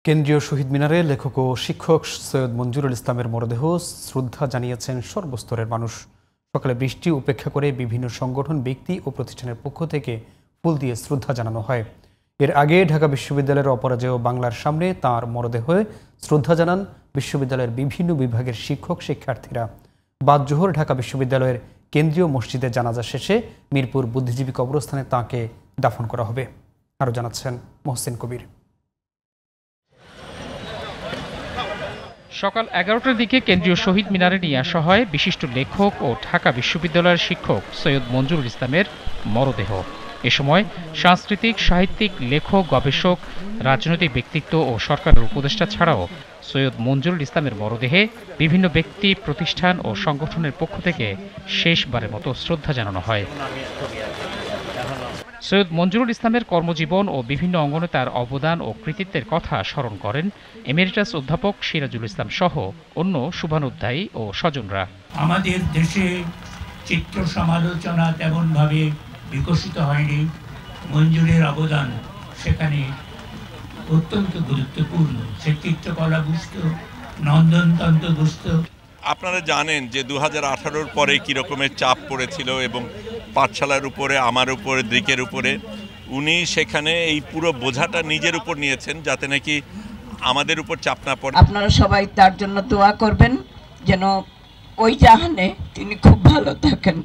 কেন্দ্রীয় শহীদ মিনারে লেখক ও শিক্ষক সৈয়দ মঞ্জুরুল ইসলামের মরদেহ শ্রদ্ধা জানিয়েছেন সর্বস্তরের মানুষ। সকালে বৃষ্টি উপেক্ষা করে বিভিন্ন সংগঠন, ব্যক্তি ও প্রতিষ্ঠানের পক্ষ থেকে ফুল দিয়ে শ্রদ্ধা জানানো হয়। এর আগে ঢাকা বিশ্ববিদ্যালয়ের অপরাজেয় বাংলার সামনে তাঁর মরদেহে শ্রদ্ধা জানান বিশ্ববিদ্যালয়ের বিভিন্ন বিভাগের শিক্ষক শিক্ষার্থীরা। বাদ জোহর ঢাকা বিশ্ববিদ্যালয়ের কেন্দ্রীয় মসজিদে জানাজা শেষে মিরপুর বুদ্ধিজীবী কবরস্থানে তাঁকে দাফন করা হবে। আরও জানাচ্ছেন মহসিন কবির। সকাল 11টার দিকে কেন্দ্রীয় শহীদ মিনারে নিয়ে আসা হয় বিশিষ্ট লেখক ও ঢাকা বিশ্ববিদ্যালয়ের শিক্ষক সৈয়দ মঞ্জুরুল ইসলামের মরদেহ। এ সময় সাংস্কৃতিক, সাহিত্যিক, লেখক, গবেষক, রাজনৈতিক ব্যক্তিত্ব ও সরকারের উপদেষ্টা ছাড়াও সৈয়দ মঞ্জুরুল ইসলামের মরদেহে বিভিন্ন ব্যক্তি, প্রতিষ্ঠান ও সংগঠনের পক্ষ থেকে শেষবারের মতো শ্রদ্ধা জানানো হয়। সৈয়দ মঞ্জুরুল ইসলামের কর্মজীবন ও বিভিন্ন অঙ্গনে তার অবদান ও কৃতিত্বের কথা স্মরণ করেন এমেরিটাস অধ্যাপক সিরাজুল ইসলাম সহ অন্য শুভানুধ্যায়ী ও স্বজনরা। আমাদের দেশে চিত্র সমালোচনা তেমনভাবে বিকশিত হয়নি। মঞ্জুরের অবদান সেখানে অত্যন্ত গুরুত্বপূর্ণ। সে চিত্রকলা বুঝত, নন্দনতন্ত্র বুঝত। আপনারা জানেন যে 2018-র পরে কী রকমের চাপ পড়েছিল এবং পাঠশালার উপরে, আমার উপরে, দিকের উপরে। উনি সেখানে এই পুরো বোঝাটা নিজের উপর নিয়েছেন যাতে নাকি আমাদের উপর চাপ না পড়ে। আপনারা সবাই তার জন্য দোয়া করবেন যেন ওই জাহানে তিনি খুব ভালো থাকেন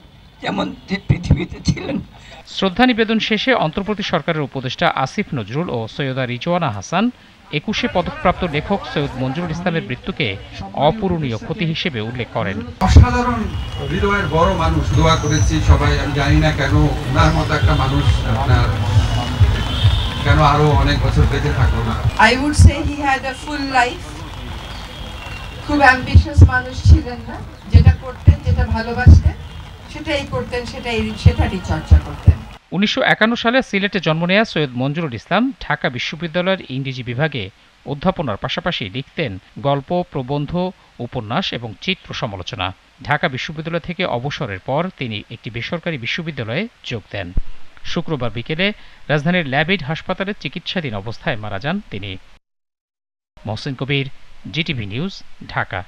যেমন পৃথিবীতে ছিলেন। শ্রদ্ধা নিবেদন শেষে অন্তর্বর্তী সরকারের উপদেষ্টা আসিফ নজরুল ও সৈয়দা রিজওয়ানা হাসান 21শে পদকপ্রাপ্ত লেখক সৈয়দ মঞ্জুরুল ইসলামের মৃত্যুকে অপূরণীয় ক্ষতি হিসেবে উল্লেখ করেন। অসাধারণ হৃদয়ের বড় মানুষ, দোয়া করেছি সবাই। আমি জানি না কেন ওনার মতো একটা মানুষ আপনার কেন আরো অনেক বছর বেঁচে থাকলো না। I would say he had a full life. খুব অ্যাম্বিশিয়াস মানুষ ছিলেন না, যেটা করতেন, যেটা ভালোবাসতেন সেটাই করতেন, সেটারই চর্চা করতেন। 1951 সালে সিলেটে জন্ম নেয়া সৈয়দ মঞ্জুরুল ইসলাম ঢাকা বিশ্ববিদ্যালয়ের ইংরেজি বিভাগে অধ্যাপনার পাশাপাশি লিখতেন গল্প, প্রবন্ধ, উপন্যাস এবং চিত্র সমালোচনা। ঢাকা বিশ্ববিদ্যালয় থেকে অবসরের পর তিনি একটি বেসরকারি বিশ্ববিদ্যালয়ে যোগ দেন। শুক্রবার বিকেলে রাজধানীর ল্যাবেড হাসপাতালে চিকিৎসাধীন অবস্থায় মারা যান তিনি। মহসিন কবির, জিটিভি নিউজ, ঢাকা।